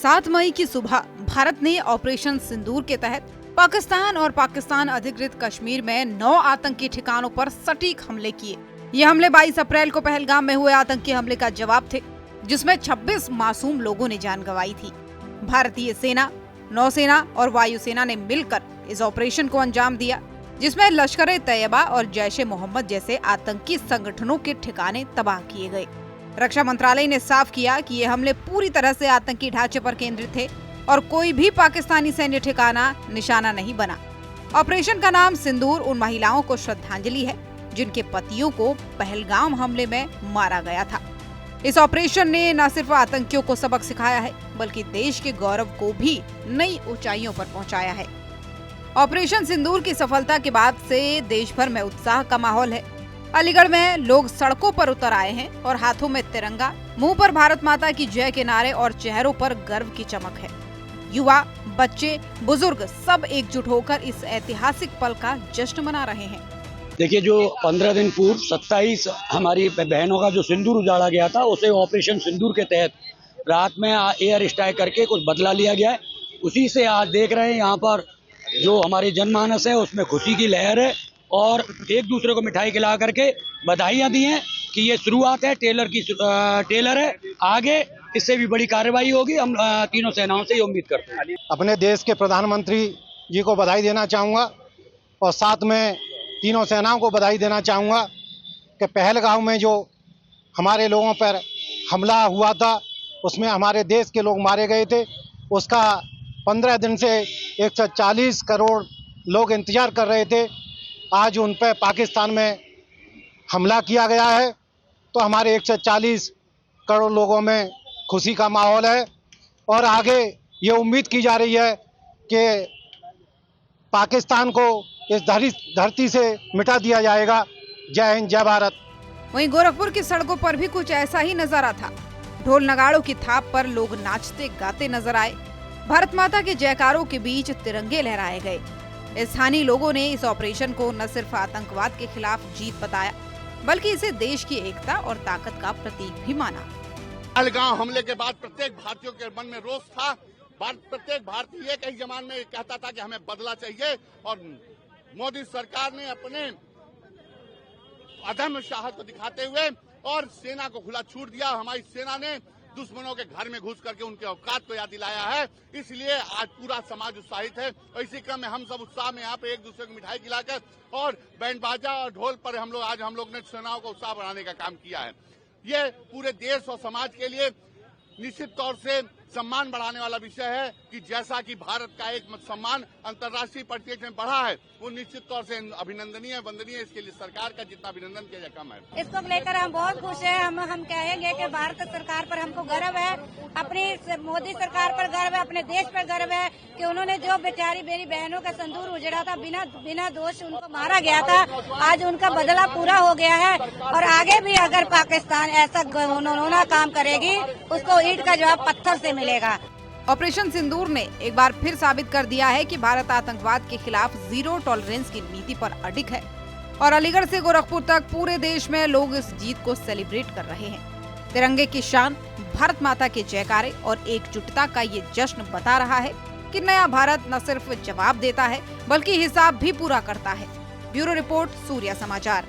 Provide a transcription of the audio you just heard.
7 मई की सुबह भारत ने ऑपरेशन सिंदूर के तहत पाकिस्तान और पाकिस्तान अधिकृत कश्मीर में 9 आतंकी ठिकानों पर सटीक हमले किए। ये हमले 22 अप्रैल को पहलगाम में हुए आतंकी हमले का जवाब थे, जिसमें 26 मासूम लोगों ने जान गंवाई थी। भारतीय सेना, नौसेना और वायुसेना ने मिलकर इस ऑपरेशन को अंजाम दिया, जिसमें लश्कर-ए-तैयबा और जैश-ए-मोहम्मद जैसे आतंकी संगठनों के ठिकाने तबाह किए गए। रक्षा मंत्रालय ने साफ किया कि ये हमले पूरी तरह से आतंकी ढांचे पर केंद्रित थे और कोई भी पाकिस्तानी सैन्य ठिकाना निशाना नहीं बना। ऑपरेशन का नाम सिंदूर उन महिलाओं को श्रद्धांजलि है जिनके पतियों को पहलगाम हमले में मारा गया था। इस ऑपरेशन ने न सिर्फ आतंकियों को सबक सिखाया है, बल्कि देश के गौरव को भी नई ऊंचाइयों पर पहुंचाया है। ऑपरेशन सिंदूर की सफलता के बाद से देश भर में उत्साह का माहौल है। अलीगढ़ में लोग सड़कों पर उतर आए हैं और हाथों में तिरंगा, मुंह पर भारत माता की जय के नारे और चेहरों पर गर्व की चमक है। युवा, बच्चे, बुजुर्ग सब एकजुट होकर इस ऐतिहासिक पल का जश्न मना रहे हैं। देखिए, जो 15 दिन पूर्व 27 हमारी बहनों का जो सिंदूर उजाड़ा गया था, उसे ऑपरेशन सिंदूर के तहत रात में एयर स्ट्राइक करके कुछ बदला लिया गया है। उसी से आज देख रहे हैं यहाँ पर जो हमारे जनमानस है उसमें खुशी की लहर है और एक दूसरे को मिठाई खिला करके बधाइयाँ दी हैं कि ये शुरुआत है, टेलर है, आगे इससे भी बड़ी कार्रवाई होगी। हम तीनों सेनाओं से ये उम्मीद करते हैं। अपने देश के प्रधानमंत्री जी को बधाई देना चाहूँगा और साथ में तीनों सेनाओं को बधाई देना चाहूँगा कि पहलगाम में जो हमारे लोगों पर हमला हुआ था, उसमें हमारे देश के लोग मारे गए थे। उसका 15 दिन से 140 करोड़ लोग इंतजार कर रहे थे। आज उन पर पाकिस्तान में हमला किया गया है, तो हमारे 140 करोड़ लोगों में खुशी का माहौल है और आगे ये उम्मीद की जा रही है कि पाकिस्तान को इस धरती से मिटा दिया जाएगा। जय हिंद, जय भारत। वहीं गोरखपुर की सड़कों पर भी कुछ ऐसा ही नजारा था। ढोल नगाड़ों की थाप पर लोग नाचते गाते नजर आए। भारत माता के जयकारों के बीच तिरंगे लहराए गए। स्थानीय लोगों ने इस ऑपरेशन को न सिर्फ आतंकवाद के खिलाफ जीत बताया, बल्कि इसे देश की एकता और ताकत का प्रतीक भी माना। पहलगाम हमले के बाद प्रत्येक भारतीयों के मन में रोष था। प्रत्येक भारतीय एक ही जमान में कहता था कि हमें बदला चाहिए और मोदी सरकार ने अपने अदम्य साहस को दिखाते हुए और सेना को खुला छूट दिया। हमारी सेना ने दुश्मनों के घर में घुस करके उनके औकात को याद दिलाया है, इसलिए आज पूरा समाज उत्साहित है। और इसी क्रम में हम सब उत्साह में यहाँ पे एक दूसरे को मिठाई खिलाकर और बैंड बाजा और ढोल पर हम लोग ने सेनाओं को उत्साह बढ़ाने का काम किया है। ये पूरे देश और समाज के लिए निश्चित तौर से सम्मान बढ़ाने वाला विषय है कि जैसा कि भारत का एक सम्मान अंतर्राष्ट्रीय परिप्रेक्ष्य में बढ़ा है, वो निश्चित तौर से अभिनंदनीय, वंदनीय। इसके लिए सरकार का जितना अभिनंदन किया जाए कम है। इसको लेकर हम बहुत खुश हैं। हम कहेंगे कि भारत सरकार पर हमको गर्व है, अपनी मोदी सरकार पर गर्व है, अपने देश पर गर्व है कि उन्होंने जो बेचारी मेरी बहनों का सिंदूर उजड़ा था, बिना दोष उनको मारा गया था, आज उनका बदला पूरा हो गया है। और आगे भी अगर पाकिस्तान ऐसा घिनौना काम करेगी, उसको ईंट का जवाब पत्थर से मिलेगा। ऑपरेशन सिंदूर ने एक बार फिर साबित कर दिया है कि भारत आतंकवाद के खिलाफ जीरो टॉलरेंस की नीति पर अडिग है और अलीगढ़ से गोरखपुर तक पूरे देश में लोग इस जीत को सेलिब्रेट कर रहे हैं। तिरंगे की शान, भारत माता के जयकारे और एकजुटता का ये जश्न बता रहा है कि नया भारत न सिर्फ जवाब देता है, बल्कि हिसाब भी पूरा करता है। ब्यूरो रिपोर्ट, सूर्या समाचार।